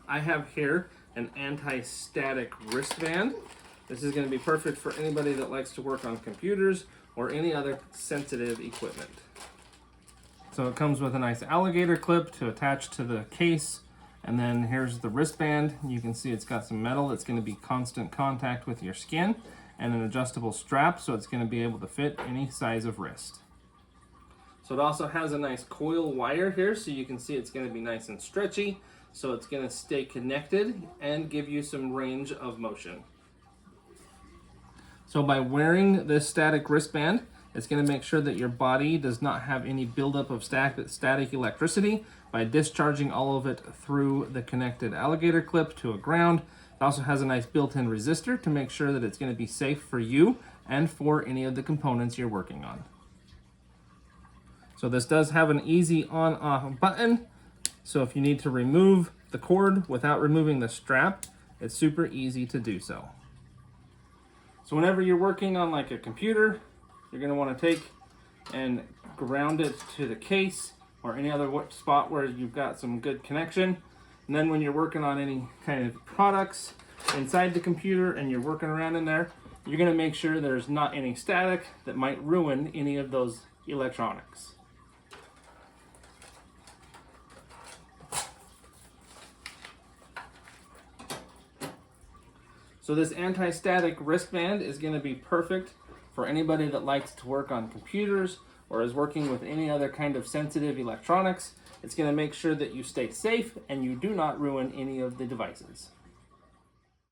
I have here an anti-static wristband. This is going to be perfect for anybody that likes to work on computers or any other sensitive equipment. So it comes with a nice alligator clip to attach to the case, and then here's the wristband. You can see it's got some metal that's going to be constant contact with your skin, and an adjustable strap so it's going to be able to fit any size of wrist. So it also has a nice coil wire here, so you can see it's going to be nice and stretchy, so it's going to stay connected and give you some range of motion. So by wearing this static wristband, it's going to make sure that your body does not have any buildup of static electricity by discharging all of it through the connected alligator clip to a ground. It also has a nice built-in resistor to make sure that it's going to be safe for you and for any of the components you're working on. So this does have an easy on-off button. So if you need to remove the cord without removing the strap, it's super easy to do so. So whenever you're working on like a computer, you're going to want to take and ground it to the case or any other spot where you've got some good connection. And then when you're working on any kind of products inside the computer and you're working around in there, you're going to make sure there's not any static that might ruin any of those electronics. So this anti-static wristband is going to be perfect for anybody that likes to work on computers or is working with any other kind of sensitive electronics. It's going to make sure that you stay safe and you do not ruin any of the devices.